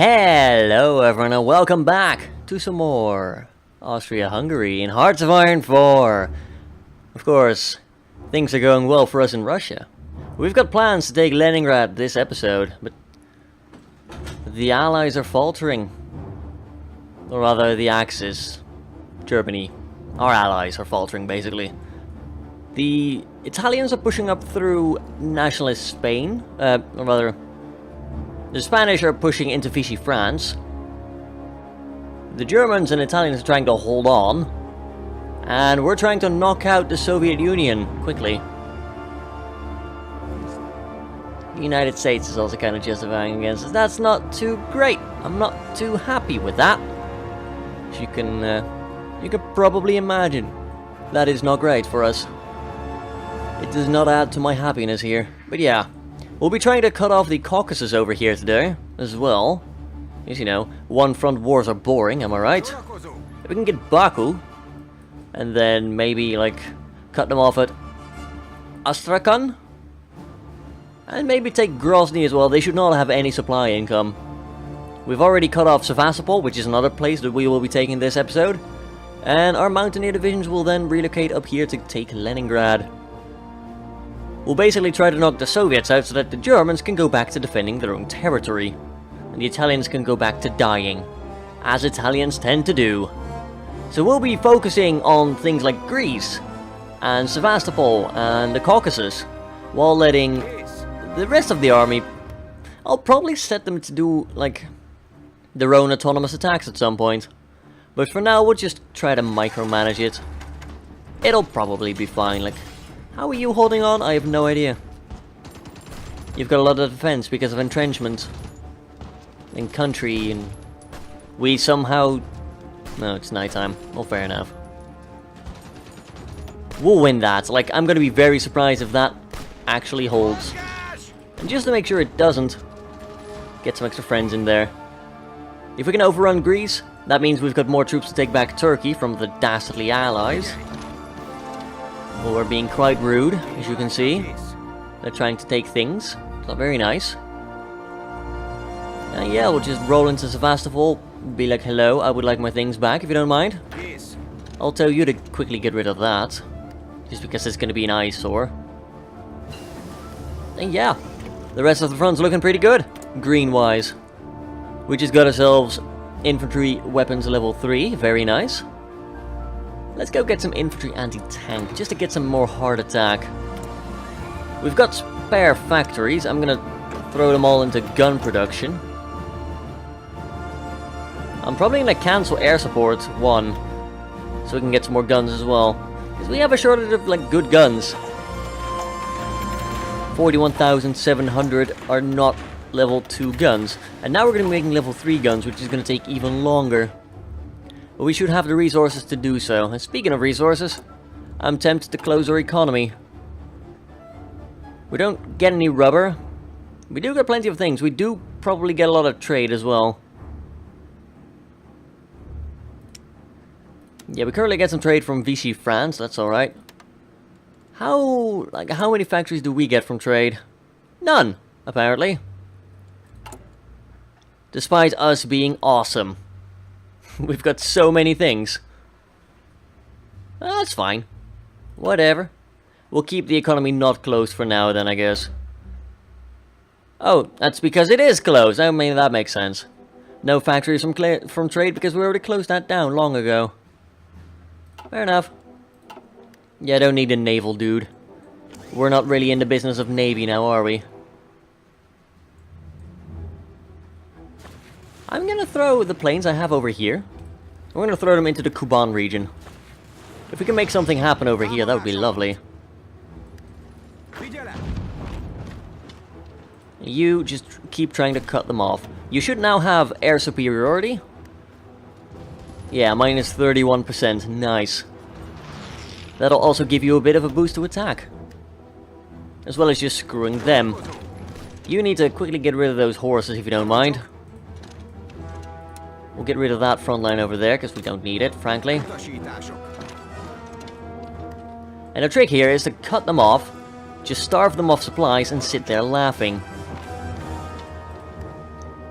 Hello everyone and welcome back to some more Austria-Hungary in Hearts of Iron 4. Of course, things are going well for us in Russia. We've got plans to take Leningrad this episode, but the Allies are faltering. Or rather, the Axis, Germany, our allies are faltering basically. The Italians are pushing up through nationalist Spain, or rather, the Spanish are pushing into Vichy France. The Germans and Italians are trying to hold on. And we're trying to knock out the Soviet Union quickly. The United States is also kind of justifying against us. That's not too great. I'm not too happy with that. As you can probably imagine. That is not great for us. It does not add to my happiness here. But yeah. We'll be trying to cut off the Caucasus over here today, as well. As you know, one-front wars are boring, am I right? If we can get Baku, and then maybe, like, cut them off at Astrakhan, and maybe take Grozny as well. They should not have any supply income. We've already cut off Sevastopol, which is another place that we will be taking this episode, and our mountaineer divisions will then relocate up here to take Leningrad. We'll basically try to knock the Soviets out so that the Germans can go back to defending their own territory. And the Italians can go back to dying, as Italians tend to do. So we'll be focusing on things like Greece, and Sevastopol, and the Caucasus, while letting the rest of the army, I'll probably set them to do, like, their own autonomous attacks at some point. But for now, we'll just try to micromanage it. It'll probably be fine, like... How are you holding on? I have no idea. You've got a lot of defense because of entrenchment. In country, and... We somehow... No, it's nighttime. Well, fair enough. We'll win that. Like, I'm gonna be very surprised if that actually holds. And just to make sure it doesn't, get some extra friends in there. If we can overrun Greece, that means we've got more troops to take back Turkey from the dastardly allies. Who are being quite rude, as you can see. They're trying to take things. It's not very nice. And yeah, we'll just roll into Sevastopol. Be like, hello, I would like my things back, if you don't mind. I'll tell you to quickly get rid of that. Just because it's going to be an eyesore. And yeah, the rest of the front's looking pretty good, green-wise. We just got ourselves infantry weapons level 3, very nice. Let's go get some infantry anti-tank, just to get some more hard attack. We've got spare factories. I'm gonna throw them all into gun production. I'm probably gonna cancel air support 1, so we can get some more guns as well. Because we have a shortage of, like, good guns. 41,700 are not level 2 guns. And now we're gonna be making level 3 guns, which is gonna take even longer. But we should have the resources to do so. And speaking of resources, I'm tempted to close our economy. We don't get any rubber. We do get plenty of things. We do probably get a lot of trade as well. Yeah, we currently get some trade from Vichy France. That's alright. How many factories do we get from trade? None, apparently. Despite us being awesome. We've got so many things. That's fine. Whatever. We'll keep the economy not closed for now then, I guess. Oh, that's because it is closed. I mean, that makes sense. No factories from trade because we already closed that down long ago. Fair enough. Yeah, I don't need a naval dude. We're not really in the business of navy now, are we? I'm gonna throw the planes I have over here. We're gonna throw them into the Kuban region. If we can make something happen over here, that would be lovely. You just keep trying to cut them off. You should now have air superiority. Yeah, minus 31%. Nice. That'll also give you a bit of a boost to attack. As well as just screwing them. You need to quickly get rid of those horses if you don't mind. We'll get rid of that front line over there, because we don't need it, frankly. And the trick here is to cut them off, just starve them of supplies, and sit there laughing.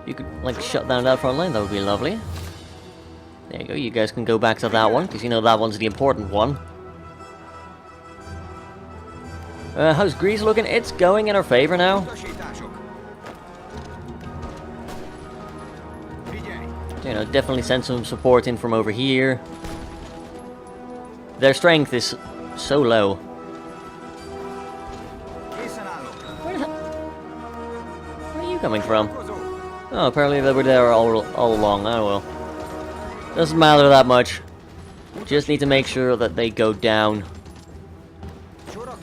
You could, like, shut down that front line, that would be lovely. There you go, you guys can go back to that one, because you know that one's the important one. How's Greece looking? It's going in our favor now. You know, definitely send some support in from over here. Their strength is so low. Where are you coming from? Oh, apparently they were there all along. Oh well. Doesn't matter that much. Just need to make sure that they go down.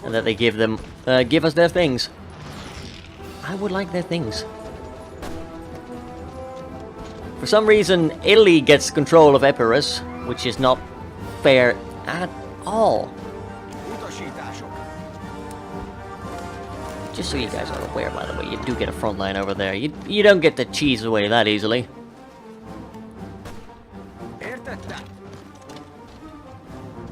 And that they give us their things. I would like their things. For some reason, Italy gets control of Epirus, which is not fair at all. Just so you guys are aware, by the way, you do get a front line over there. You don't get to cheese away that easily.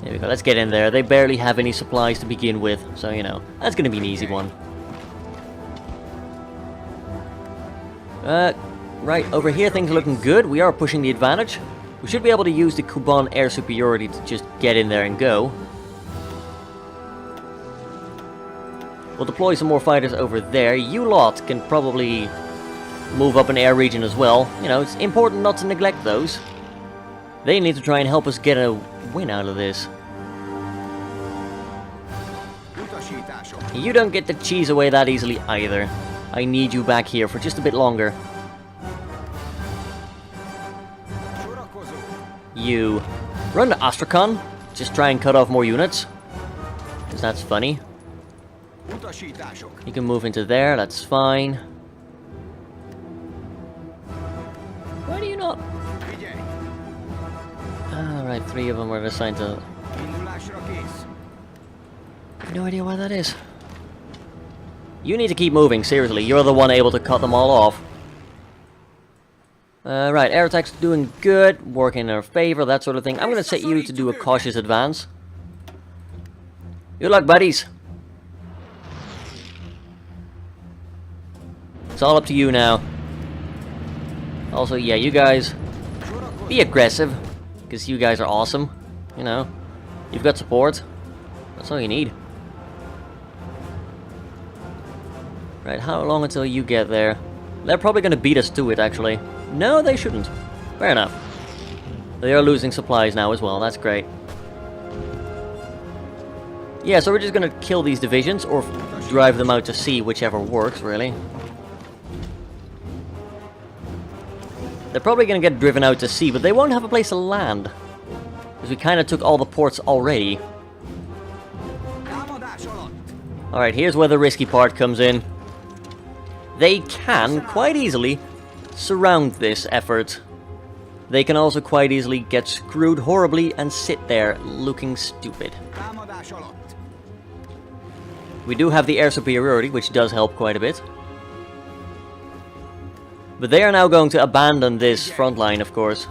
There we go, let's get in there. They barely have any supplies to begin with, so you know, that's gonna be an easy one. Right, over here things are looking good. We are pushing the advantage. We should be able to use the Kuban air superiority to just get in there and go. We'll deploy some more fighters over there. You lot can probably move up an air region as well. You know, it's important not to neglect those. They need to try and help us get a win out of this. You don't get to cheese away that easily either. I need you back here for just a bit longer. You run to Astrakhan, just try and cut off more units. Because that's funny. You can move into there, that's fine. Why do you not? Alright, 3 of them were assigned to... I have no idea why that is. You need to keep moving, seriously. You're the one able to cut them all off. Right, air attack's doing good, working in our favor, that sort of thing. I'm gonna set you to do a cautious advance. Good luck, buddies. It's all up to you now. Also, yeah, you guys, be aggressive, because you guys are awesome. You know, you've got support. That's all you need. Right, how long until you get there? They're probably gonna beat us to it, actually. No, they shouldn't. Fair enough. They are losing supplies now as well, that's great. Yeah, so we're just gonna kill these divisions, or drive them out to sea, whichever works, really. They're probably gonna get driven out to sea, but they won't have a place to land. Because we kinda took all the ports already. Alright, here's where the risky part comes in. They can, quite easily, surround this effort. They can also quite easily get screwed horribly and sit there looking stupid. We do have the air superiority, which does help quite a bit. But they are now going to abandon this front line, of course.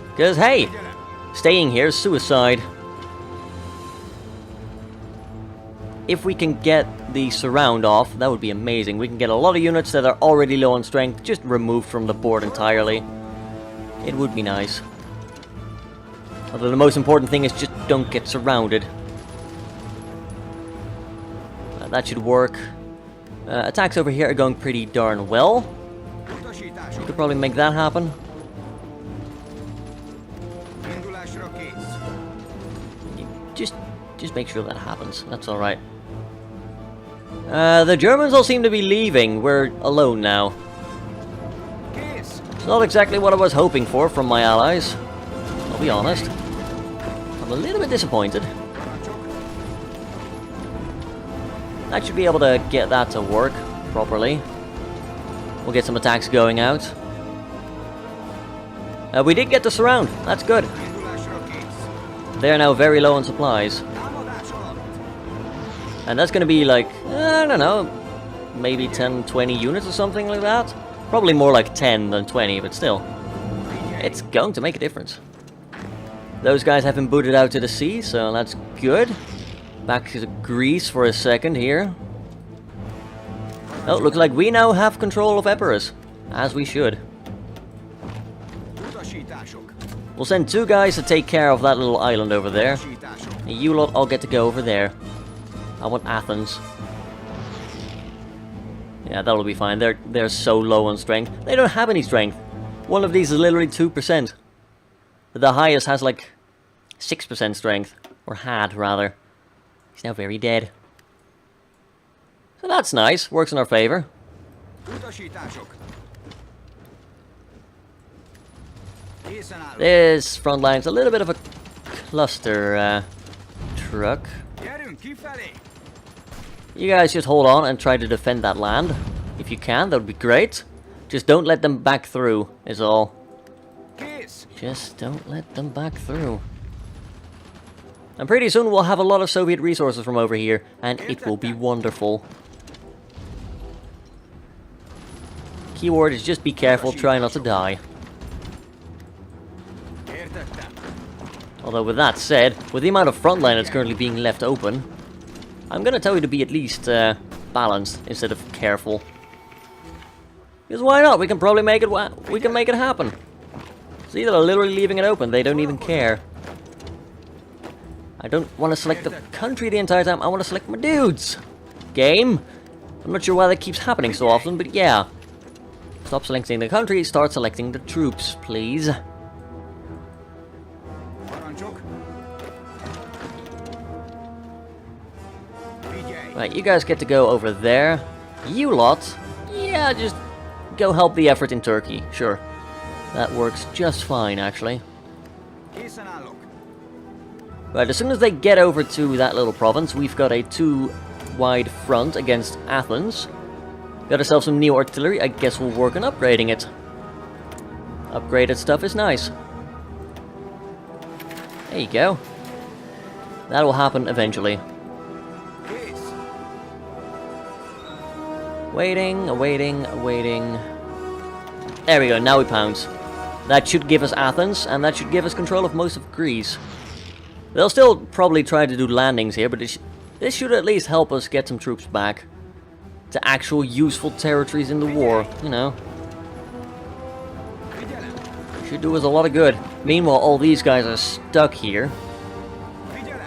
Because, hey, staying here is suicide. If we can get the surround off, that would be amazing. We can get a lot of units that are already low on strength just removed from the board entirely. It would be nice. Although the most important thing is just don't get surrounded. That should work. Attacks over here are going pretty darn well. You could probably make that happen. Just make sure that happens. That's alright. The Germans all seem to be leaving. We're alone now. It's not exactly what I was hoping for from my allies. I'll be honest. I'm a little bit disappointed. I should be able to get that to work properly. We'll get some attacks going out. We did get the surround. That's good. They're now very low on supplies. And that's going to be like, I don't know, maybe 10, 20 units or something like that. Probably more like 10 than 20, but still. It's going to make a difference. Those guys have been booted out to the sea, so that's good. Back to Greece for a second here. Oh, looks like we now have control of Epirus. As we should. We'll send 2 guys to take care of that little island over there. And you lot all get to go over there. I want Athens. Yeah, that'll be fine. They're so low on strength. They don't have any strength. One of these is literally 2%. The highest has like 6% strength. Or had, rather. He's now very dead. So that's nice. Works in our favor. This front line's a little bit of a cluster truck. You guys just hold on and try to defend that land. If you can, that would be great. Just don't let them back through, is all. Just don't let them back through. And pretty soon we'll have a lot of Soviet resources from over here, and it will be wonderful. Keyword is just be careful, try not to die. Although with that said, with the amount of front line that's currently being left open, I'm gonna tell you to be at least balanced instead of careful. Because why not? We can probably make it. We can make it happen. See, they're literally leaving it open. They don't even care. I don't want to select the country the entire time. I want to select my dudes. Game. I'm not sure why that keeps happening so often, but yeah. Stop selecting the country. Start selecting the troops, please. Right, you guys get to go over there. You lot, yeah, just go help the effort in Turkey. Sure. That works just fine, actually. Right, as soon as they get over to that little province, we've got a 2-wide front against Athens. Got ourselves some new artillery. I guess we'll work on upgrading it. Upgraded stuff is nice. There you go. That will happen eventually. Waiting, awaiting, awaiting. There we go, now we pounce. That should give us Athens, and that should give us control of most of Greece. They'll still probably try to do landings here, but this should at least help us get some troops back to actual useful territories in the war, you know. Should do us a lot of good. Meanwhile, all these guys are stuck here,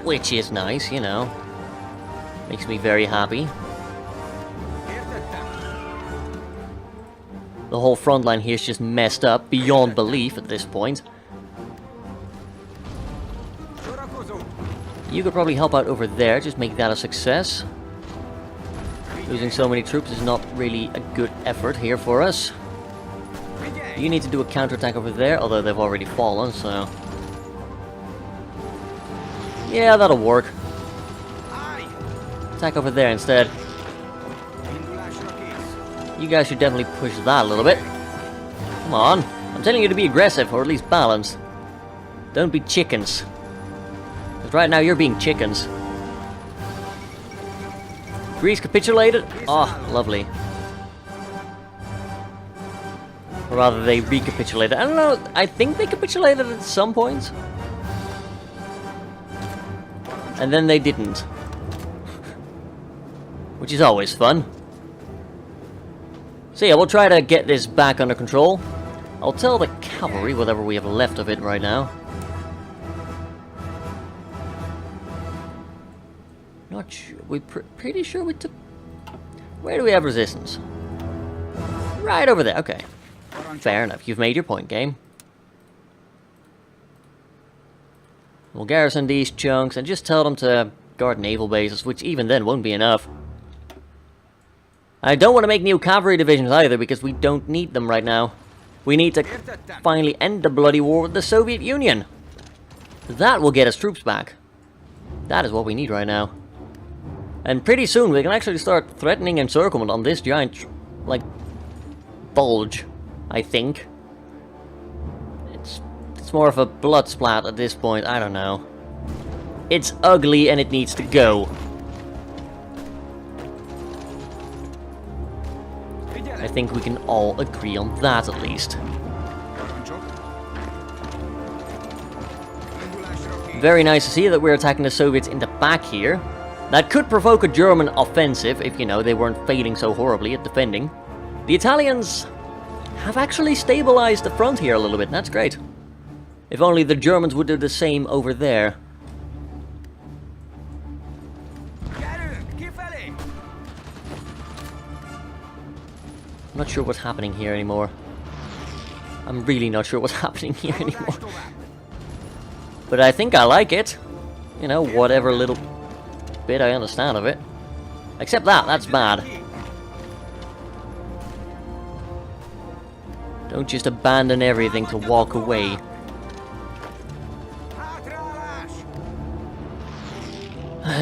which is nice, you know. Makes me very happy. The whole front line here is just messed up beyond belief at this point. You could probably help out over there, just make that a success. Losing so many troops is not really a good effort here for us. You need to do a counterattack over there, although they've already fallen, so... yeah, that'll work. Attack over there instead. You guys should definitely push that a little bit. Come on. I'm telling you to be aggressive, or at least balanced. Don't be chickens. Because right now you're being chickens. Greece capitulated? Oh, lovely. Or rather, they recapitulated. I don't know, I think they capitulated at some point. And then they didn't. Which is always fun. So yeah, we'll try to get this back under control. I'll tell the cavalry whatever we have left of it right now. Not sure. We're pretty sure we took... where do we have resistance? Right over there. Okay. Fair enough. You've made your point, game. We'll garrison these chunks and just tell them to guard naval bases, which even then won't be enough. I don't want to make new cavalry divisions either, because we don't need them right now. We need to finally end the bloody war with the Soviet Union. That will get us troops back. That is what we need right now. And pretty soon we can actually start threatening encirclement on this giant, like, bulge, I think. It's more of a blood splat at this point, I don't know. It's ugly and it needs to go. I think we can all agree on that, at least. Very nice to see that we're attacking the Soviets in the back here. That could provoke a German offensive if, you know, they weren't failing so horribly at defending. The Italians have actually stabilized the front here a little bit. That's great. If only the Germans would do the same over there. I'm not sure what's happening here anymore. I'm really not sure what's happening here anymore. But I think I like it. You know, whatever little bit I understand of it. Except that's bad. Don't just abandon everything to walk away.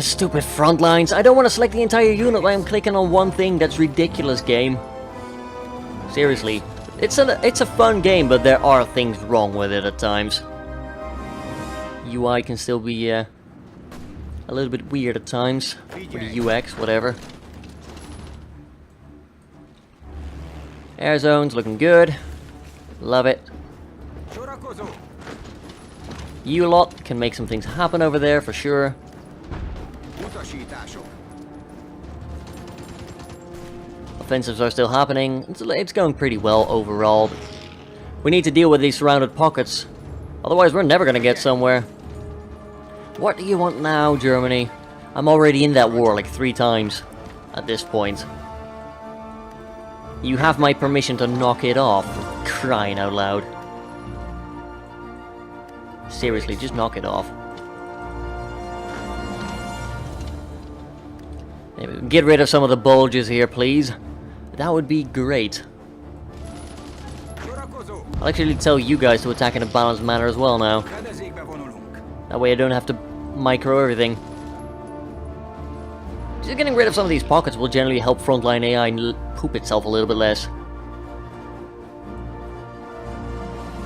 Stupid front lines. I don't want to select the entire unit while I'm clicking on one thing. That's ridiculous, game. Seriously. It's a fun game, but there are things wrong with it at times. UI can still be a little bit weird at times. With the UX, whatever. Air zones looking good. Love it. You lot can make some things happen over there for sure. Offensives are still happening. It's going pretty well overall. We need to deal with these surrounded pockets. Otherwise we're never going to get somewhere. What do you want now, Germany? I'm already in that war like 3 times at this point. You have my permission to knock it off. Crying out loud. Seriously, just knock it off. Get rid of some of the bulges here, please. That would be great. I'll actually tell you guys to attack in a balanced manner as well now. That way I don't have to micro everything. Just getting rid of some of these pockets will generally help frontline AI poop itself a little bit less.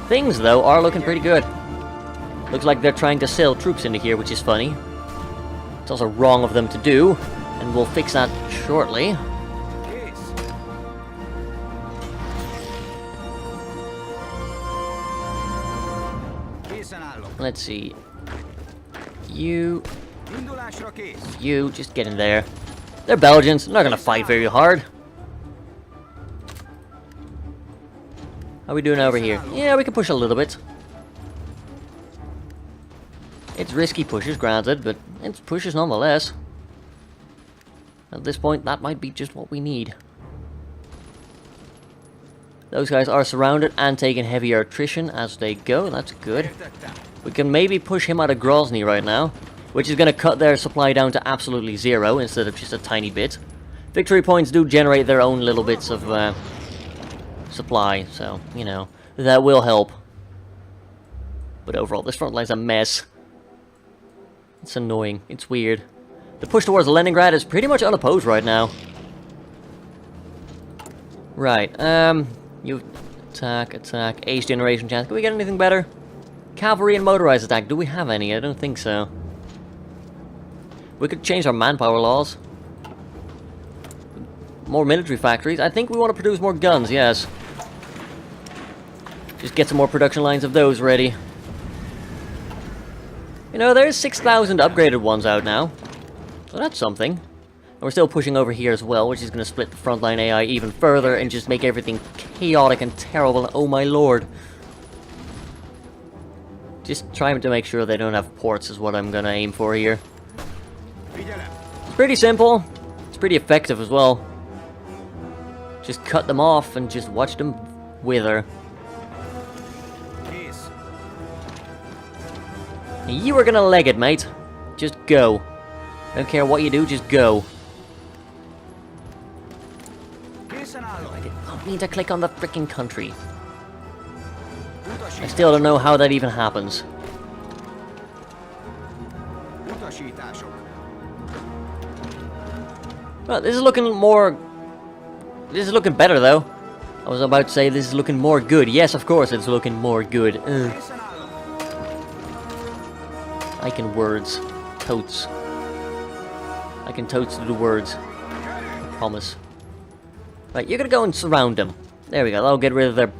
Things, though, are looking pretty good. Looks like they're trying to sell troops into here, which is funny. It's also wrong of them to do, and we'll fix that shortly. Let's see. You just get in there. They're Belgians, they're not gonna fight very hard. How are we doing over here? Yeah, we can push a little bit. It's risky pushes, granted, but it's pushes nonetheless. At this point, that might be just what we need. Those guys are surrounded and taking heavier attrition as they go. That's good. We can maybe push him out of Grozny right now, which is going to cut their supply down to absolutely 0 instead of just a tiny bit. Victory points do generate their own little bits of supply, so, you know, that will help. But overall, this front line's a mess. It's annoying. It's weird. The push towards Leningrad is pretty much unopposed right now. Right, you attack, age generation chance. Can we get anything better? Cavalry and motorized attack. Do we have any? I don't think so. We could change our manpower laws. More military factories. I think we want to produce more guns, yes. Just get some more production lines of those ready. You know, there's 6,000 upgraded ones out now. So that's something. And we're still pushing over here as well, which is going to split the frontline AI even further and just make everything chaotic and terrible. Oh my lord. Just trying to make sure they don't have ports is what I'm going to aim for here. It's pretty simple. It's pretty effective as well. Just cut them off and just watch them wither. You are gonna leg it, mate. Just go. Don't care what you do, just go. I don't need to click on the frickin' country. I still don't know how that even happens. Well, this is looking more... This is looking better, though. I was about to say this is looking more good. Yes, of course it's looking more good. I can words. Totes. I can totes do the words. I promise. Right, you're gonna go and surround them. There we go. That'll get rid of their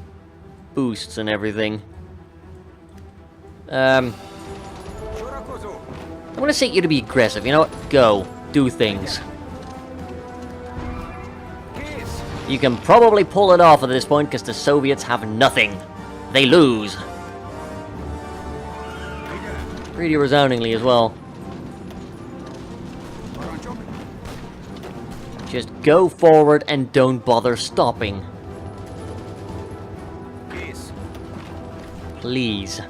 boosts and everything. I'm gonna set you to be aggressive. You know what? Go. Do things. You can probably pull it off at this point because the Soviets have nothing. They lose. Pretty resoundingly as well. Just go forward and don't bother stopping. Please.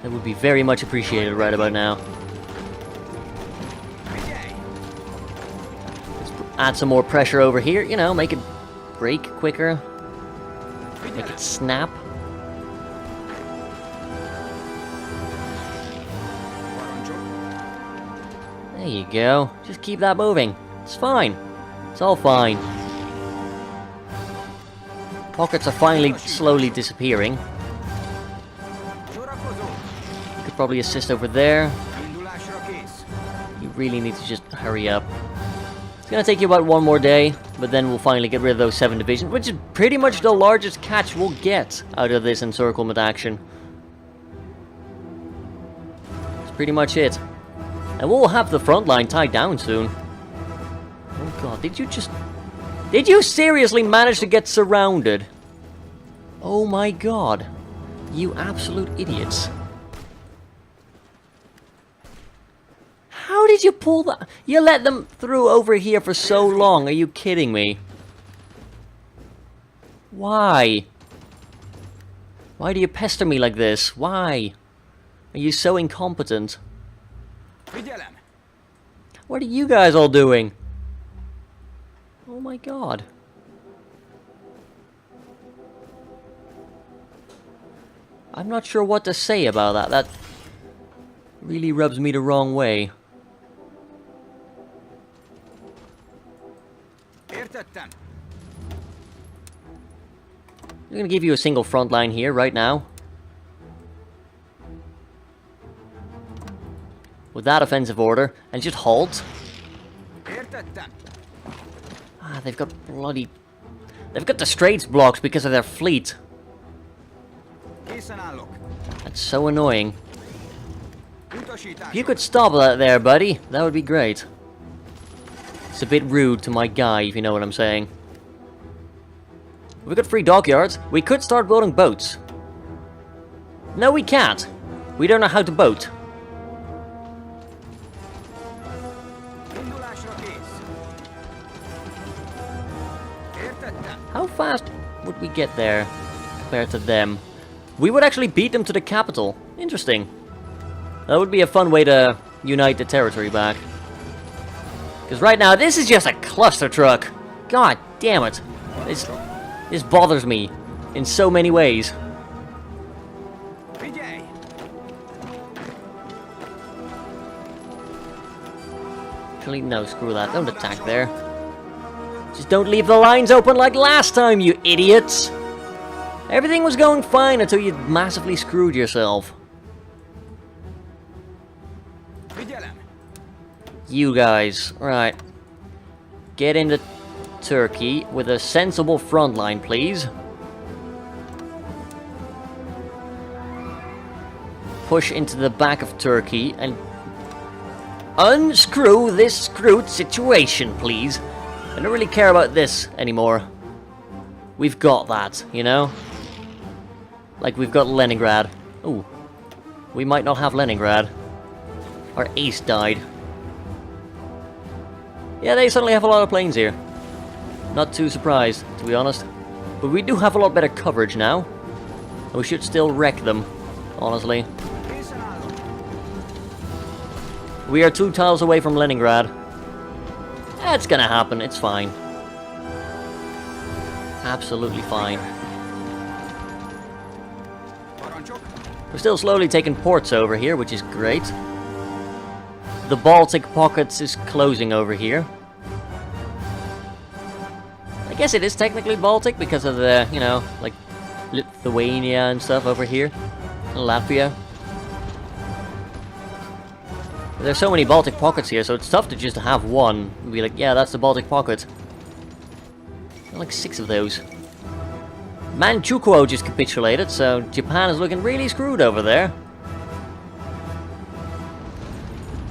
That would be very much appreciated right about now. Let's add some more pressure over here, you know, make it break quicker. Make it snap. There you go. Just keep that moving. It's fine. It's all fine. Pockets are finally slowly disappearing. You could probably assist over there. You really need to just hurry up. It's gonna take you about one more day, but then we'll finally get rid of those 7 divisions, which is pretty much the largest catch we'll get out of this encirclement action. That's pretty much it. And we'll have the front line tied down soon. Oh god, did you seriously manage to get surrounded? Oh my god. You absolute idiots. How did you pull that? You let them through over here for so long, are you kidding me? Why? Why do you pester me like this? Why? Are you so incompetent? What are you guys all doing? Oh my god. I'm not sure what to say about that. That really rubs me the wrong way. I'm gonna give you a single front line here right now. With that offensive order, and just halt. Ah, they've got bloody... They've got the straits blocked because of their fleet. That's so annoying. If you could stop that there, buddy, that would be great. It's a bit rude to my guy, if you know what I'm saying. We've got 3 dockyards. We could start building boats. No, we can't. We don't know how to boat. How fast would we get there compared to them? We would actually beat them to the capital. Interesting. That would be a fun way to unite the territory back. Because right now, this is just a cluster truck. God damn it. This bothers me in so many ways. Actually, no, screw that. Don't attack there. Just don't leave the lines open like last time, you idiots! Everything was going fine until you massively screwed yourself. You guys, right. Get into Turkey with a sensible front line, please. Push into the back of Turkey and unscrew this screwed situation, please. I don't really care about this anymore. We've got that, you know? Like we've got Leningrad. Ooh. We might not have Leningrad. Our ace died. Yeah, they suddenly have a lot of planes here. Not too surprised, to be honest. But we do have a lot better coverage now. And we should still wreck them, honestly. We are 2 tiles away from Leningrad. That's gonna happen, it's fine. Absolutely fine. We're still slowly taking ports over here, which is great. The Baltic pockets is closing over here. I guess it is technically Baltic because of the, you know, like Lithuania and stuff over here. And Latvia. There's so many Baltic pockets here, so it's tough to just have one. And be like, yeah, that's the Baltic pocket. There are like 6 of those. Manchukuo just capitulated, so Japan is looking really screwed over there.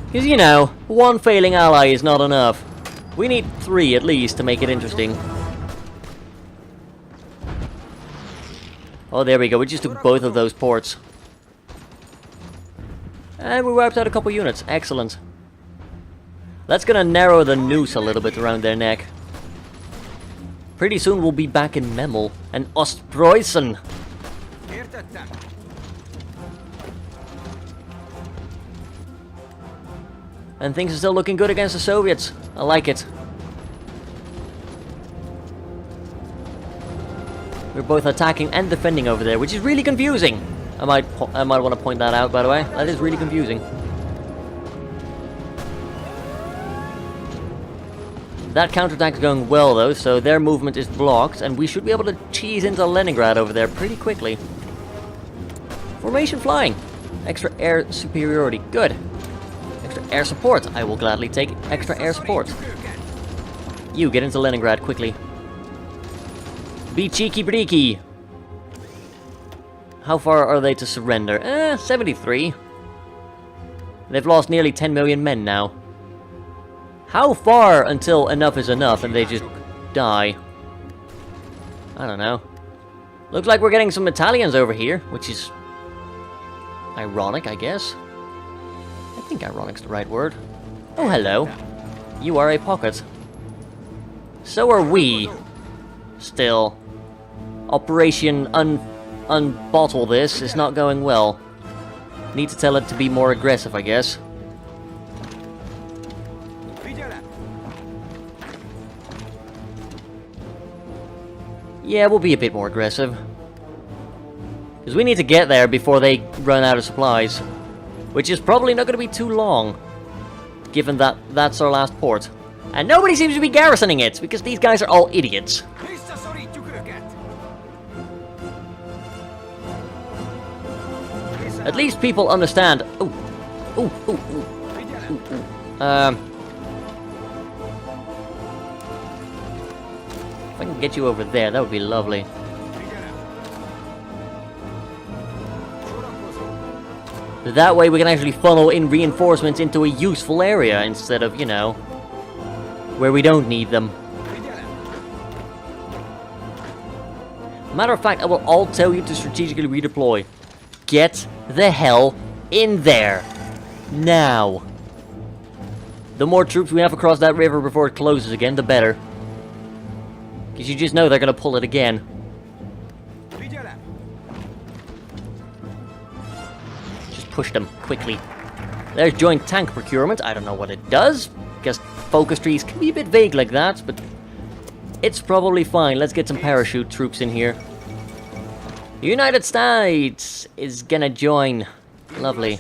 Because, you know, one failing ally is not enough. We need 3 at least to make it interesting. Oh, there we go. We just took both of those ports. And we wiped out a couple units. Excellent. That's gonna narrow the noose a little bit around their neck. Pretty soon we'll be back in Memel and Ostpreußen. And things are still looking good against the Soviets. I like it. We're both attacking and defending over there, which is really confusing. I might want to point that out, by the way. That is really confusing. That counterattack is going well, though, so their movement is blocked, and we should be able to cheese into Leningrad over there pretty quickly. Formation flying. Extra air superiority. Good. Extra air support. I will gladly take extra air support. You, get into Leningrad quickly. Be cheeky breaky. How far are they to surrender? 73. They've lost nearly 10 million men now. How far until enough is enough and they just die? I don't know. Looks like we're getting some Italians over here, which is ironic, I guess. I think ironic's the right word. Oh, hello. You are a pocket. So are we. Still. Operation Unbottle this is not going well. Need to tell it to be more aggressive, I guess. Yeah, we'll be a bit more aggressive. Because we need to get there before they run out of supplies. Which is probably not going to be too long. Given that that's our last port. And nobody seems to be garrisoning it, because these guys are all idiots. At least people understand. Ooh. Ooh, ooh, ooh. Ooh, ooh. If I can get you over there, that would be lovely. That way we can actually funnel in reinforcements into a useful area instead of, you know, where we don't need them. Matter of fact, I will all tell you to strategically redeploy. Get the hell in there. Now. The more troops we have across that river before it closes again, the better. Because you just know they're going to pull it again. Just push them quickly. There's joint tank procurement. I don't know what it does. Because focus trees can be a bit vague like that, but it's probably fine. Let's get some parachute troops in here. The United States is gonna join. Lovely.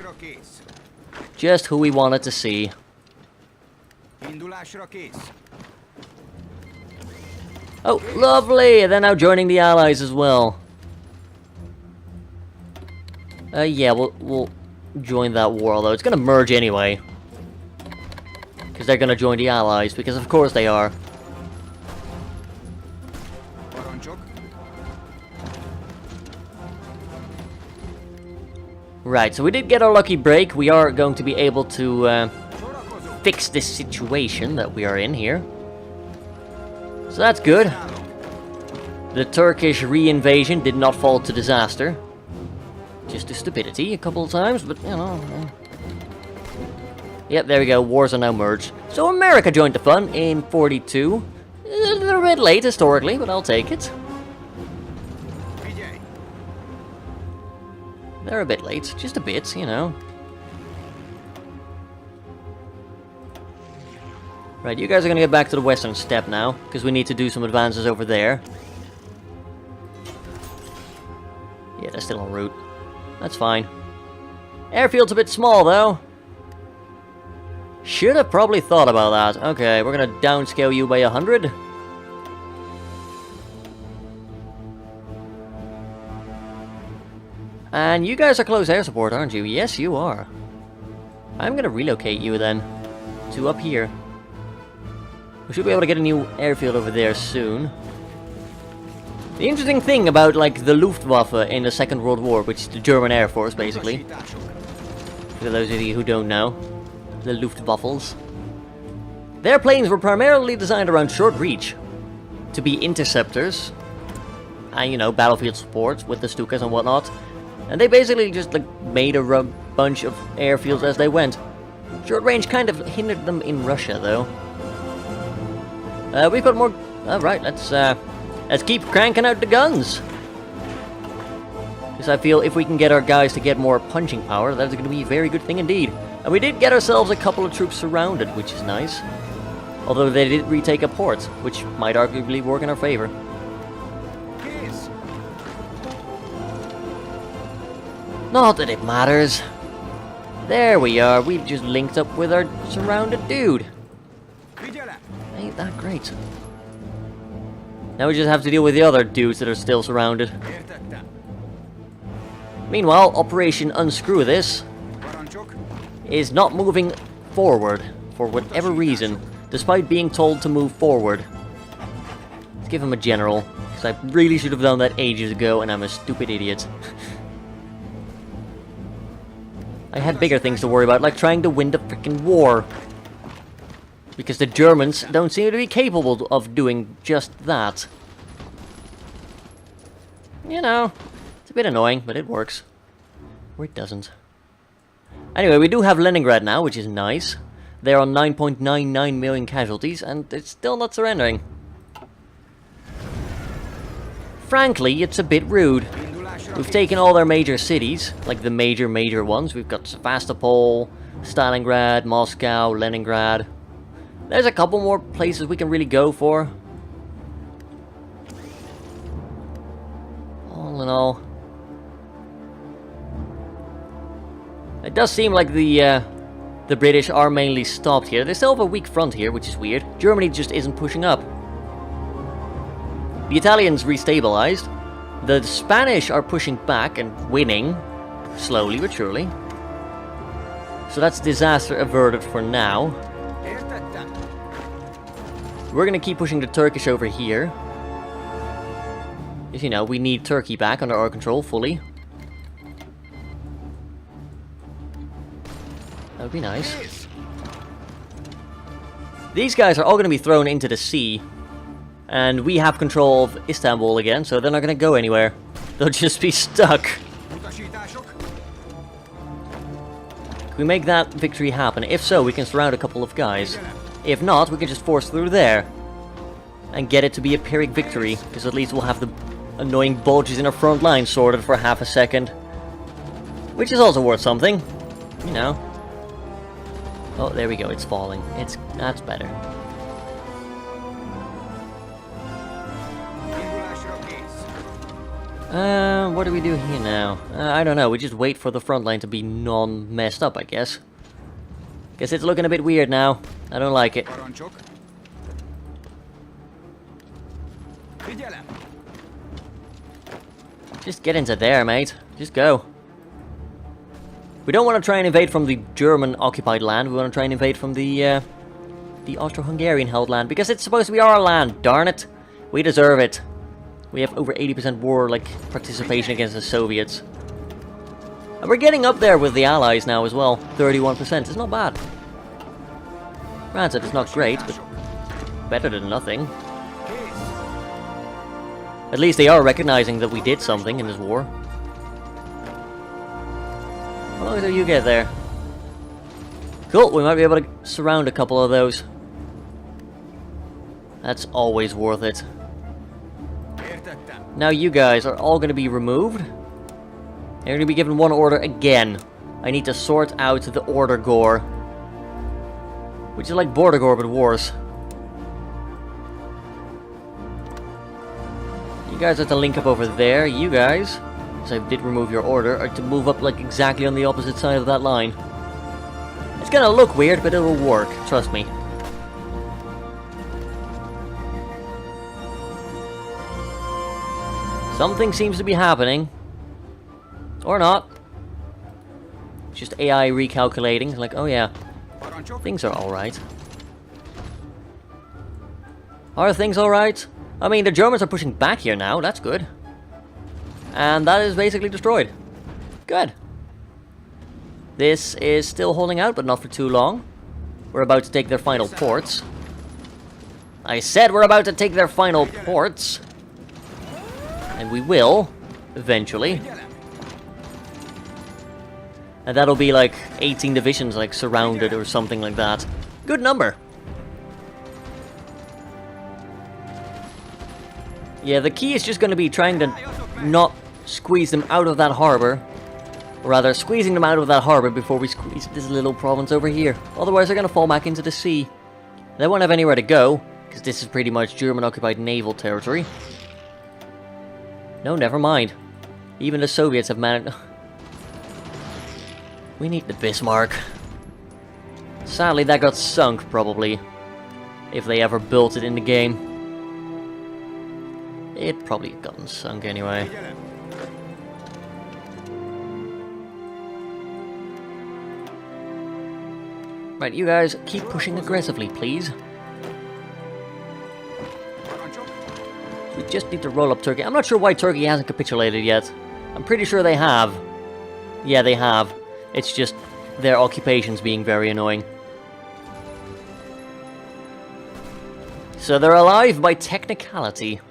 Just who we wanted to see. Oh, lovely! They're now joining the Allies as well. Yeah, we'll join that war, although it's gonna merge anyway. Because they're gonna join the Allies, because of course they are. Right, so we did get our lucky break. We are going to be able to fix this situation that we are in here. So that's good. The Turkish re-invasion did not fall to disaster. Just to stupidity a couple of times, but you know. Yep, there we go. Wars are now merged. So America joined the fun in 42. A little bit late historically, but I'll take it. They're a bit late, just a bit, you know. Right, you guys are gonna get back to the western steppe now, because we need to do some advances over there. Yeah, they're still en route. That's fine. Airfield's a bit small, though. Should have probably thought about that. Okay, we're gonna downscale you by 100. And you guys are close air support, aren't you? Yes, you are. I'm gonna relocate you then to up here. We should be able to get a new airfield over there soon. The interesting thing about, like, the Luftwaffe in the Second World War, which is the German Air Force, basically. For those of you who don't know. The Luftwaffles. Their planes were primarily designed around short reach, to be interceptors, and you know, battlefield support with the Stukas and whatnot. And they basically just like made a bunch of airfields as they went. Short range kind of hindered them in Russia, though. We've got more. All right, let's keep cranking out the guns. Because I feel if we can get our guys to get more punching power, that's going to be a very good thing indeed. And we did get ourselves a couple of troops surrounded, which is nice. Although they did retake a port, which might arguably work in our favor. Not that it matters. There we are, we've just linked up with our surrounded dude. Ain't that great. Now we just have to deal with the other dudes that are still surrounded. Meanwhile, Operation Unscrew This is not moving forward for whatever reason, despite being told to move forward. Let's give him a general, because I really should have done that ages ago and I'm a stupid idiot. I had bigger things to worry about, like trying to win the frickin' war. Because the Germans don't seem to be capable of doing just that. You know, it's a bit annoying, but it works. Or it doesn't. Anyway, we do have Leningrad now, which is nice. They're on 9.99 million casualties, and it's still not surrendering. Frankly, it's a bit rude. We've taken all their major cities, like the major ones. We've got Sevastopol, Stalingrad, Moscow, Leningrad. There's a couple more places we can really go for. All in all, it does seem like the British are mainly stopped here. They still have a weak front here, which is weird. Germany just isn't pushing up. The Italians restabilized. The Spanish are pushing back and winning, slowly but surely. So that's disaster averted for now. We're gonna keep pushing the Turkish over here. Because, you know, we need Turkey back under our control fully. That would be nice. These guys are all gonna be thrown into the sea. And we have control of Istanbul again, so they're not gonna go anywhere. They'll just be stuck. Can we make that victory happen? If so, we can surround a couple of guys. If not, we can just force through there. And get it to be a Pyrrhic victory, because at least we'll have the annoying bulges in our front line sorted for half a second. Which is also worth something. You know. Oh, there we go, it's falling. That's better. What do we do here now? I don't know, we just wait for the front line to be non-messed up, I guess. Guess it's looking a bit weird now. I don't like it. Just get into there, mate. Just go. We don't want to try and invade from the German-occupied land. We want to try and invade from the Austro-Hungarian held land. Because it's supposed to be our land, darn it. We deserve it. We have over 80% war, like, participation against the Soviets. And we're getting up there with the Allies now as well. 31%. It's not bad. Granted, it's not great, but better than nothing. At least they are recognizing that we did something in this war. How long till you get there? Cool, we might be able to surround a couple of those. That's always worth it. Now you guys are all going to be removed. You're going to be given one order again. I need to sort out the order gore. Which is like border gore but worse. You guys have to link up over there. You guys, because I did remove your order, are to move up like exactly on the opposite side of that line. It's going to look weird, but it will work. Trust me. Something seems to be happening. Or not. Just AI recalculating. Like, oh yeah. Things are alright. Are things alright? I mean, the Germans are pushing back here now. That's good. And that is basically destroyed. Good. This is still holding out, but not for too long. We're about to take their final ports. I said we're about to take their final ports. And we will, eventually. And that'll be like 18 divisions like surrounded or something like that. Good number. Yeah, the key is just going to be trying to not squeeze them out of that harbor. Or rather, squeezing them out of that harbor before we squeeze this little province over here. Otherwise, they're going to fall back into the sea. They won't have anywhere to go, because this is pretty much German-occupied naval territory. No, never mind. Even the Soviets have managed... We need the Bismarck. Sadly, that got sunk, probably. If they ever built it in the game. It probably gotten sunk anyway. Right, you guys, keep pushing aggressively, please. We just need to roll up Turkey. I'm not sure why Turkey hasn't capitulated yet. I'm pretty sure they have. Yeah, they have. It's just their occupation's being very annoying. So they're alive by technicality.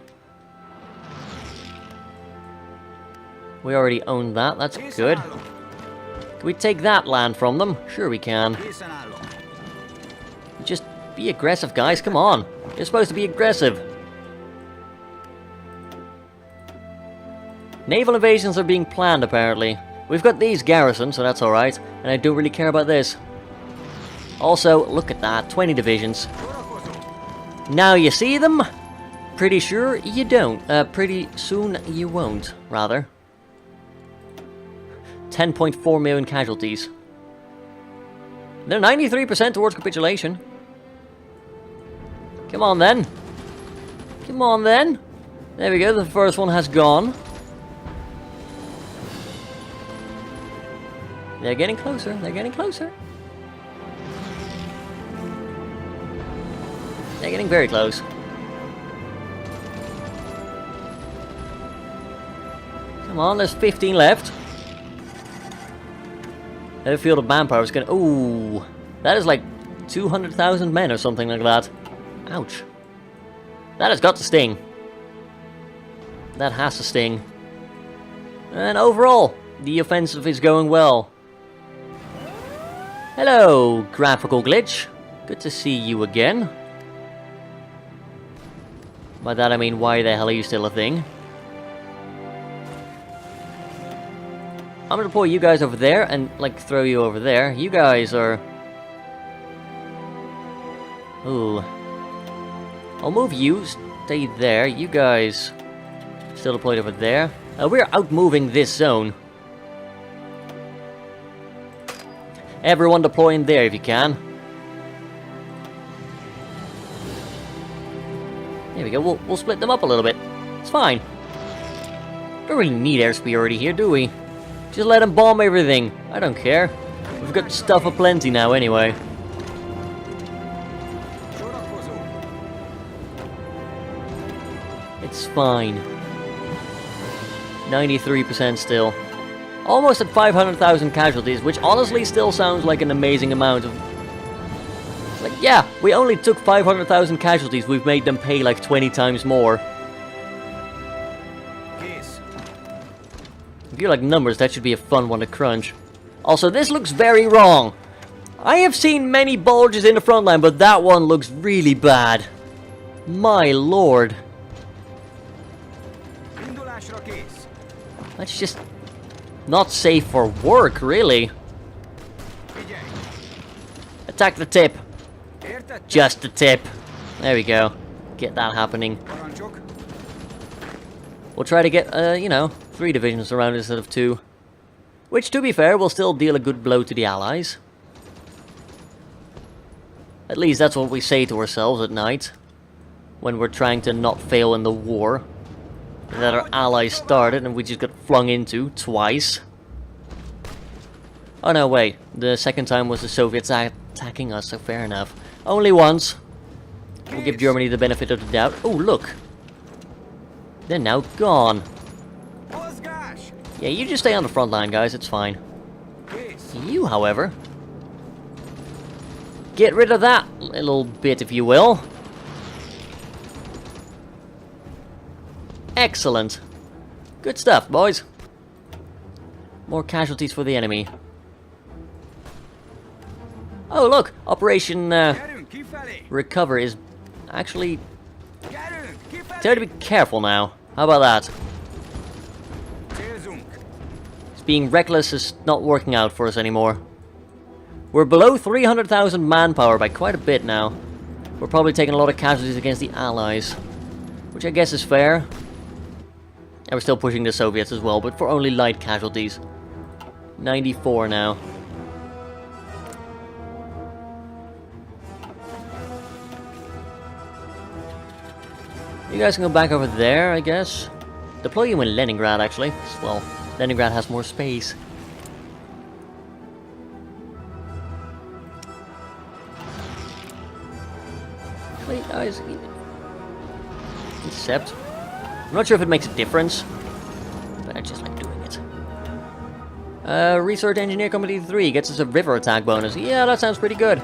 We already own that, that's good. Can we take that land from them? Sure we can. Just be aggressive, guys, come on. You're supposed to be aggressive. Naval invasions are being planned, apparently. We've got these garrisons, so that's alright. And I don't really care about this. Also, look at that, 20 divisions. Now you see them? Pretty sure you don't. Pretty soon you won't, rather. 10.4 million casualties. They're 93% towards capitulation. Come on then. Come on then. There we go, the first one has gone. They're getting closer, they're getting closer. They're getting very close. Come on, there's 15 left. That field of manpower is gonna... Ooh, that is like 200,000 men or something like that. Ouch. That has got to sting. That has to sting. And overall, the offensive is going well. Hello, graphical glitch. Good to see you again. By that I mean, why the hell are you still a thing? I'm gonna deploy you guys over there and, like, throw you over there. You guys are... Ooh. I'll move you, stay there. You guys still deployed over there. We're out-moving this zone. Everyone deploying there if you can. There we go, we'll split them up a little bit. It's fine. Don't really need air superiority here, do we? Just let them bomb everything. I don't care. We've got stuff aplenty now anyway. It's fine. 93% still. Almost at 500,000 casualties, which honestly still sounds like an amazing amount of... It's like, yeah, we only took 500,000 casualties, we've made them pay like 20 times more. If you like numbers, that should be a fun one to crunch. Also, this looks very wrong. I have seen many bulges in the front line, but that one looks really bad. My lord. That's just not safe for work, really. Attack the tip. Just the tip. There we go. Get that happening. We'll try to get, you know, 3 divisions around instead of 2. Which, to be fair, will still deal a good blow to the Allies. At least that's what we say to ourselves at night. When we're trying to not fail in the war. That our allies started and we just got flung into twice. Oh no, wait. The second time was the Soviets attacking us, so fair enough. Only once. We'll give Germany the benefit of the doubt. Oh, look. They're now gone. Yeah, you just stay on the front line, guys. It's fine. You, however... Get rid of that little bit, if you will. Excellent. Good stuff, boys. More casualties for the enemy. Oh, look! Operation Recover is actually... Tell you to be careful now. How about that? Being reckless is not working out for us anymore. We're below 300,000 manpower by quite a bit now. We're probably taking a lot of casualties against the Allies, which I guess is fair. And we're still pushing the Soviets as well, but for only light casualties. 94 now. You guys can go back over there, I guess. Deploy you in Leningrad, actually. Well, Leningrad has more space. Wait, guys. Intercept. I'm not sure if it makes a difference, but I just like doing it. Research Engineer Company 3 gets us a river attack bonus. Yeah, that sounds pretty good.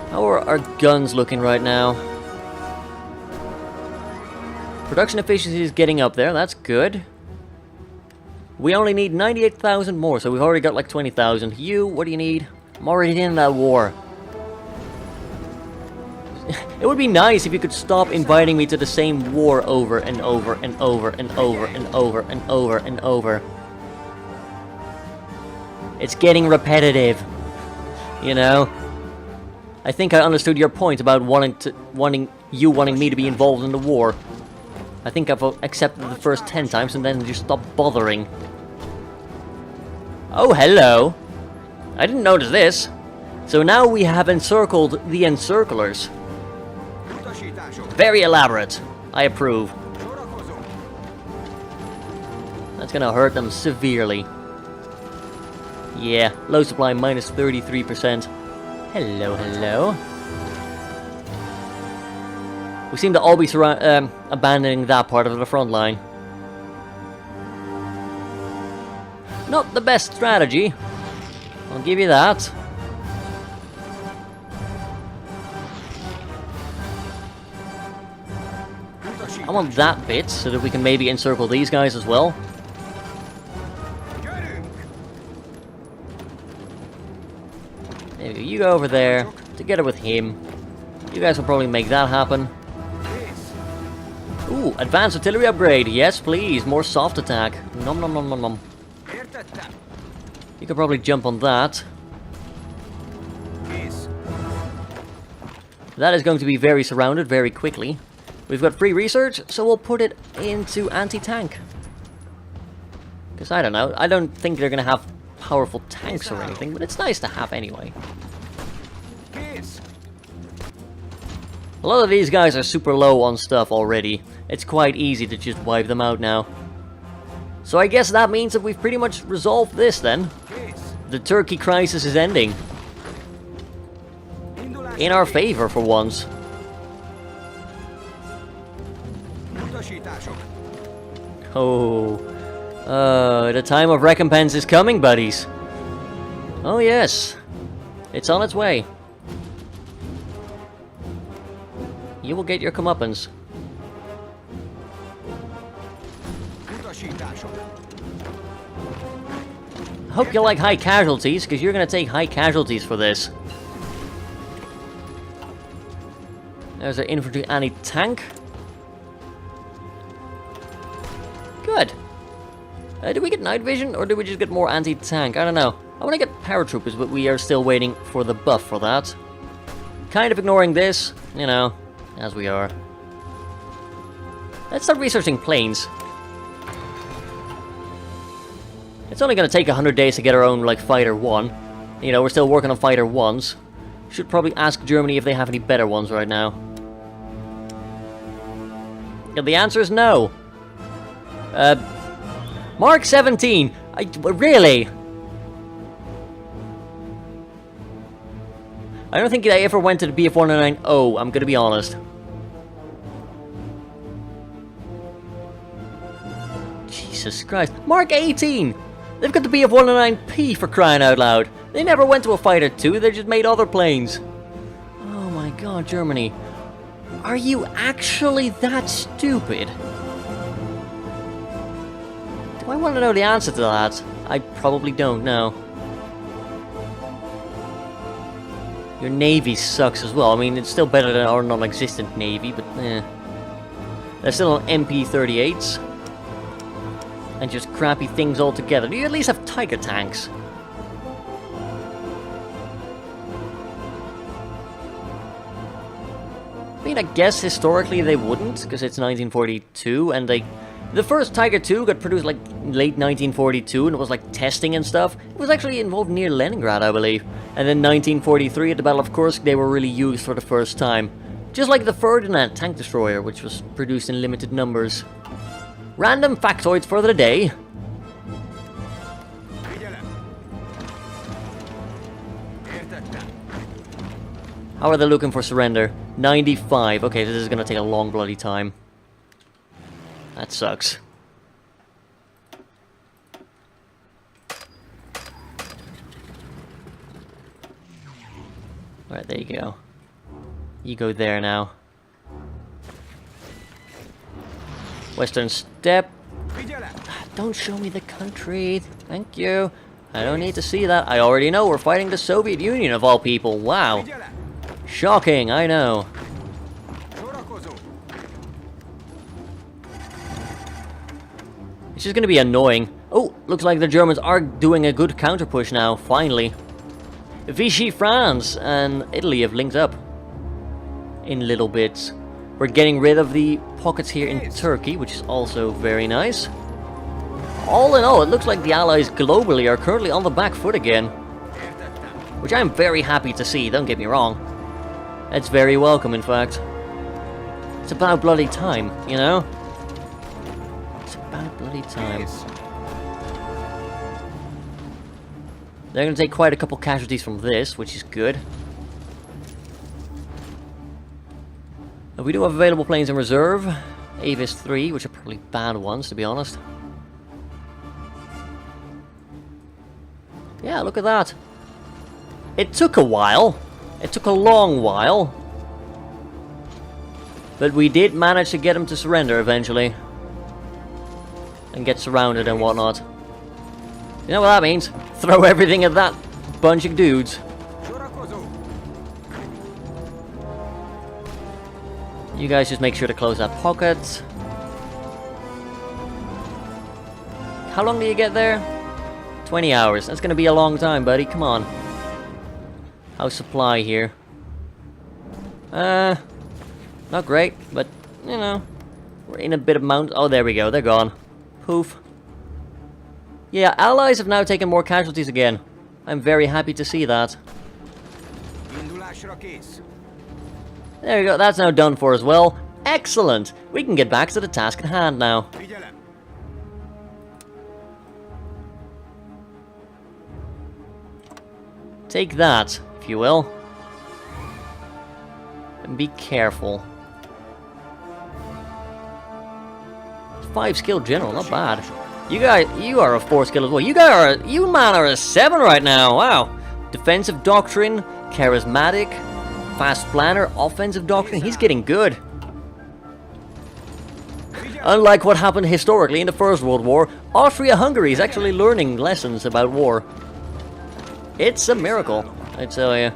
How are our guns looking right now? Production efficiency is getting up there, that's good. We only need 98,000 more, so we've already got like 20,000. You, what do you need? I'm already in that war. It would be nice if you could stop inviting me to the same war over and over and over and over and over and over and over. It's getting repetitive, you know? I think I understood your point about wanting me to be involved in the war. I think I've accepted the first 10 times and then just stopped bothering. Oh, hello! I didn't notice this. So now we have encircled the encirclers. Very elaborate. I approve. That's gonna hurt them severely. Yeah, low supply minus 33%. Hello, hello. We seem to all be abandoning that part of the front line. Not the best strategy. I'll give you that. I want that bit so that we can maybe encircle these guys as well. There we go. You go over there together with him. You guys will probably make that happen. Ooh, advanced artillery upgrade. Yes, please. More soft attack. Nom nom nom nom nom. You could probably jump on that. That is going to be very surrounded very quickly. We've got free research, so we'll put it into anti-tank. Because I don't know. I don't think they're going to have powerful tanks or anything, but it's nice to have anyway. A lot of these guys are super low on stuff already. It's quite easy to just wipe them out now. So I guess that means that we've pretty much resolved this then. The Turkey crisis is ending. In our favor for once. Oh. The time of recompense is coming, buddies. Oh yes. It's on its way. You will get your comeuppance. I hope you like high casualties, because you're going to take high casualties for this. There's our infantry anti-tank. Good. Did we get night vision, or did we just get more anti-tank? I don't know. I want to get paratroopers, but we are still waiting for the buff for that. Kind of ignoring this, you know, as we are. Let's start researching planes. It's only going to take 100 days to get our own, like, Fighter 1. You know, we're still working on Fighter 1s. Should probably ask Germany if they have any better ones right now. Yeah, the answer is no. Mark 17. Really? I don't think I ever went to the BF-190, I'm gonna be honest. Jesus Christ. Mark 18! They've got the BF-109P for crying out loud. They never went to a Fighter 2, they just made other planes. Oh god, Germany. Are you actually that stupid? Do I want to know the answer to that? I probably don't know. Your navy sucks as well. I mean, it's still better than our non-existent navy, but eh. They're still on MP-38s. And just crappy things altogether. Do you at least have Tiger tanks? I mean, I guess historically they wouldn't, because it's 1942, and the first Tiger II got produced like late 1942, and it was like testing and stuff. It was actually involved near Leningrad, I believe. And then 1943 at the Battle of Kursk, they were really used for the first time. Just like the Ferdinand tank destroyer, which was produced in limited numbers. Random factoids for the day. How are they looking for surrender? 95. Okay, this is gonna take a long bloody time. That sucks. Alright, there you go. You go there now. Western Steppe. Don't show me the country. Thank you. I don't need to see that. I already know we're fighting the Soviet Union of all people. Wow. Shocking, I know. It's just gonna be annoying. Oh, looks like the Germans are doing a good counter push now, finally. Vichy France and Italy have linked up in little bits. We're getting rid of the pockets here in Turkey, which is also very nice. All in all, it looks like the Allies globally are currently on the back foot again. Which I'm very happy to see, don't get me wrong. It's very welcome, in fact. It's about bloody time, you know? It's about bloody time. They're going to take quite a couple casualties from this, which is good. We do have available planes in reserve. Avis 3, which are probably bad ones, to be honest. Yeah, look at that. It took a while. It took a long while. But we did manage to get them to surrender eventually. And get surrounded and whatnot. You know what that means? Throw everything at that bunch of dudes. You guys just make sure to close that pocket. How long do you get there? 20 hours. That's gonna be a long time, buddy. Come on. How's supply here? Not great, but, you know. We're in a bit of mount. Oh, there we go. They're gone. Poof. Yeah, Allies have now taken more casualties again. I'm very happy to see that. There you go, that's now done for as well. Excellent! We can get back to the task at hand now. Take that, if you will. And be careful. 5 skill general, not bad. You guys, you are a 4 skill as well. You man are a 7 right now, wow. Defensive doctrine, charismatic, fast planner, offensive doctrine, he's getting good. Unlike what happened historically in the First World War, Austria-Hungary is actually learning lessons about war. It's a miracle, I tell you.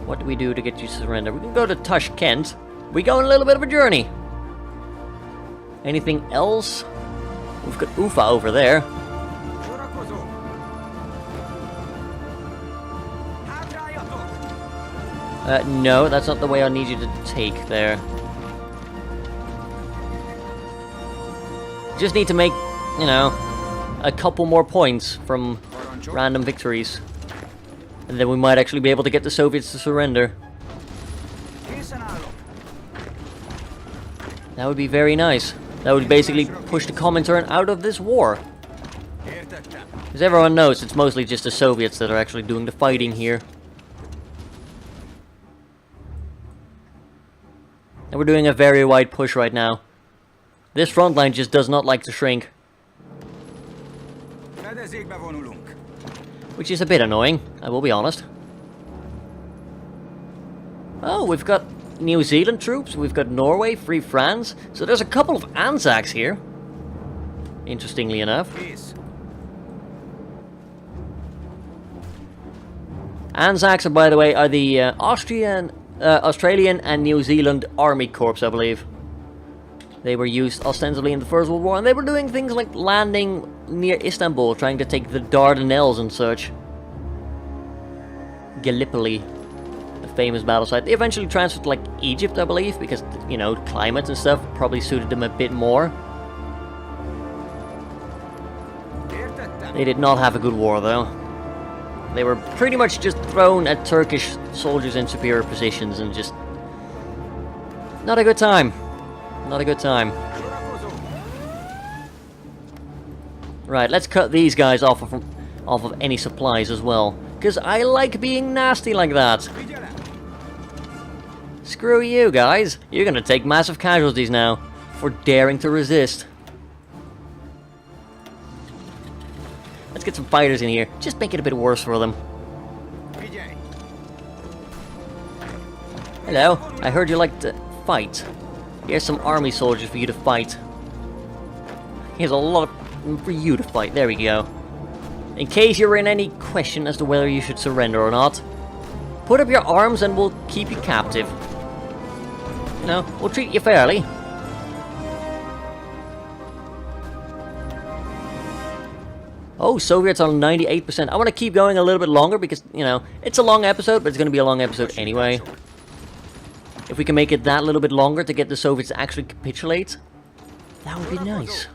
What do we do to get you to surrender? We can go to Tashkent. We go on a little bit of a journey. Anything else? We've got Ufa over there. No, that's not the way I need you to take there. Just need to make, you know, a couple more points from random victories. And then we might actually be able to get the Soviets to surrender. That would be very nice. That would basically push the Comintern out of this war. As everyone knows, it's mostly just the Soviets that are actually doing the fighting here. And we're doing a very wide push right now. This front line just does not like to shrink. Which is a bit annoying, I will be honest. Oh, we've got New Zealand troops, we've got Norway, Free France, so there's a couple of Anzacs here. Interestingly enough. Anzacs, by the way, are the Australian and New Zealand Army Corps, I believe. They were used ostensibly in the First World War, and they were doing things like landing near Istanbul, trying to take the Dardanelles and such. Gallipoli, the famous battle site. They eventually transferred to, like, Egypt, I believe, because, you know, climate and stuff probably suited them a bit more. They did not have a good war, though. They were pretty much just thrown at Turkish soldiers in superior positions and just... not a good time. Not a good time. Right, let's cut these guys off of any supplies as well. Because I like being nasty like that. Screw you guys. You're gonna take massive casualties now for daring to resist. Let's get some fighters in here. Just make it a bit worse for them. Hello, I heard you like to fight. Here's some army soldiers for you to fight. Here's a lot for you to fight. There we go. In case you're in any question as to whether you should surrender or not, put up your arms and we'll keep you captive. You know, we'll treat you fairly. Oh, Soviets on 98%. I want to keep going a little bit longer because, you know, it's a long episode, but it's going to be a long episode anyway. If we can make it that little bit longer to get the Soviets to actually capitulate, that would be nice.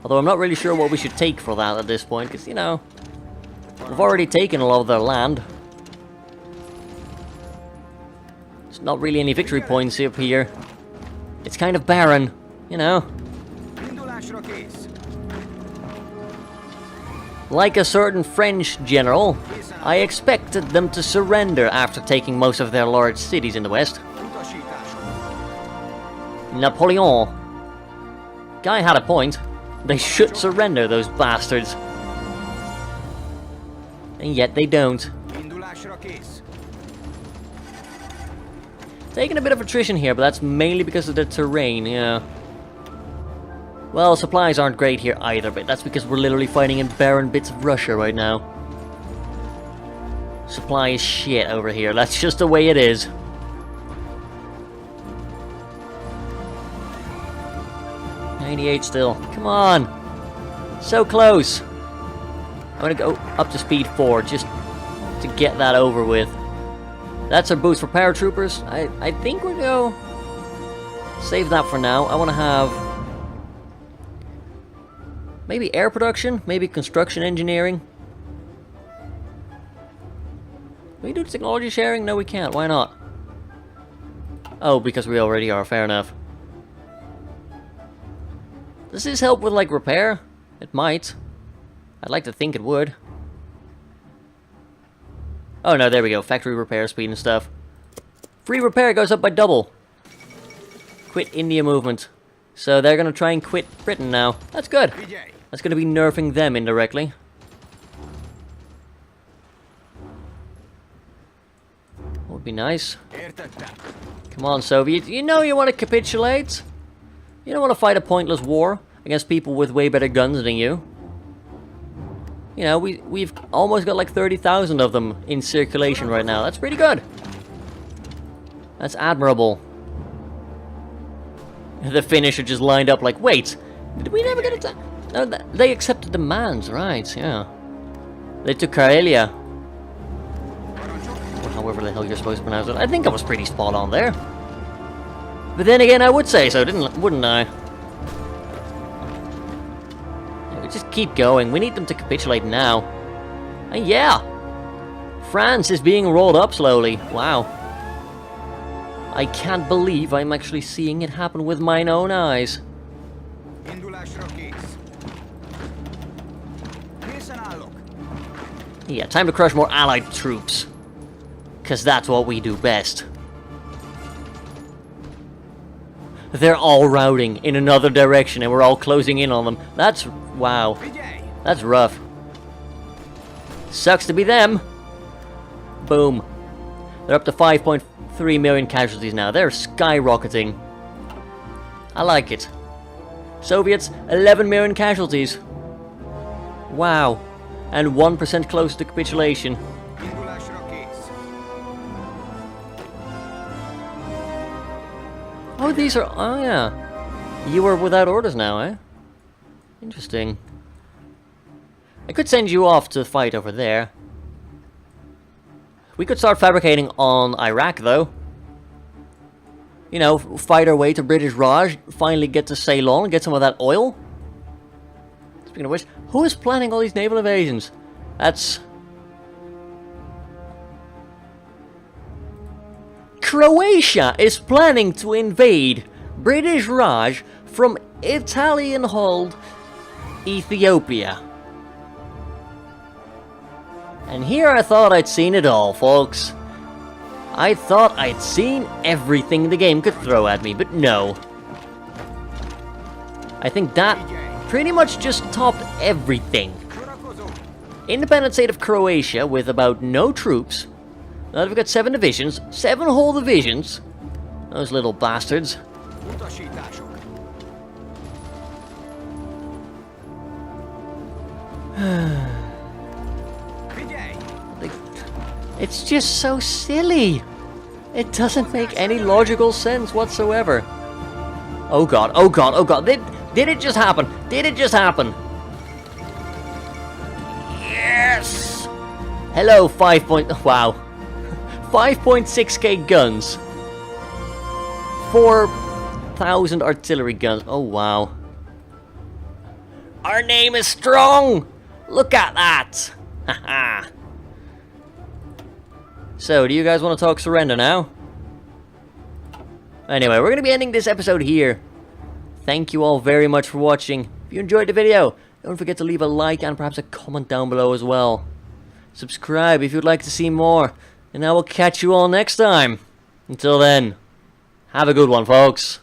Although I'm not really sure what we should take for that at this point, because, you know, we've already taken a lot of their land. There's not really any victory points up here. It's kind of barren, you know. Like a certain French general, I expected them to surrender after taking most of their large cities in the west. Napoleon. Guy had a point. They should surrender, those bastards. And yet they don't. Taking a bit of attrition here, but that's mainly because of the terrain, yeah. Well, supplies aren't great here either, but that's because we're literally fighting in barren bits of Russia right now. Supply is shit over here, that's just the way it is. '98 still, come on! So close! I'm gonna go up to speed 4 just to get that over with. That's our boost for paratroopers. I think we'll go... save that for now. I want to have... maybe air production? Maybe construction engineering? Can we do technology sharing? No, we can't. Why not? Oh, because we already are. Fair enough. Does this help with, like, repair? It might. I'd like to think it would. Oh no, there we go. Factory repair speed and stuff. Free repair goes up by double. Quit India movement. So they're gonna try and quit Britain now. That's good. That's gonna be nerfing them indirectly. Would be nice. Come on, Soviets. You know you want to capitulate. You don't want to fight a pointless war against people with way better guns than you. You know, we've almost got like 30,000 of them in circulation right now. That's pretty good. That's admirable. The Finnish are just lined up like, wait, did we never get attacked? No, they accepted demands, right, yeah. They took Karelia. Or however the hell you're supposed to pronounce it. I think I was pretty spot on there. But then again, I would say so, wouldn't I? Just keep going. We need them to capitulate now. And yeah! France is being rolled up slowly. Wow. I can't believe I'm actually seeing it happen with mine own eyes. Yeah, time to crush more allied troops. Because that's what we do best. They're all routing in another direction and we're all closing in on them. That's... wow. That's rough. Sucks to be them. Boom. They're up to 5.3 million casualties now. They're skyrocketing. I like it. Soviets, 11 million casualties. Wow. And 1% close to capitulation. Oh, these are... Oh, yeah. You are without orders now, eh? Interesting. I could send you off to fight over there. We could start fabricating on Iraq, though. You know, fight our way to British Raj, finally get to Ceylon, get some of that oil. Speaking of which, who is planning all these naval invasions? That's... Croatia is planning to invade British Raj from Italian-held Ethiopia. And here I thought I'd seen it all, folks. I thought I'd seen everything the game could throw at me, but no. I think that pretty much just topped everything. Independent state of Croatia with about no troops. Now we've got 7 divisions, 7 whole divisions. Those little bastards. It's just so silly. It doesn't make any logical sense whatsoever. Oh god, oh god, oh god. Did it just happen? Did it just happen? Yes! Hello, 5 wow. 5.6k guns. 4,000 artillery guns. Oh wow. Our name is strong! Look at that! Haha. So, do you guys want to talk surrender now? Anyway, we're going to be ending this episode here. Thank you all very much for watching. If you enjoyed the video, don't forget to leave a like and perhaps a comment down below as well. Subscribe if you'd like to see more. And I will catch you all next time. Until then, have a good one, folks.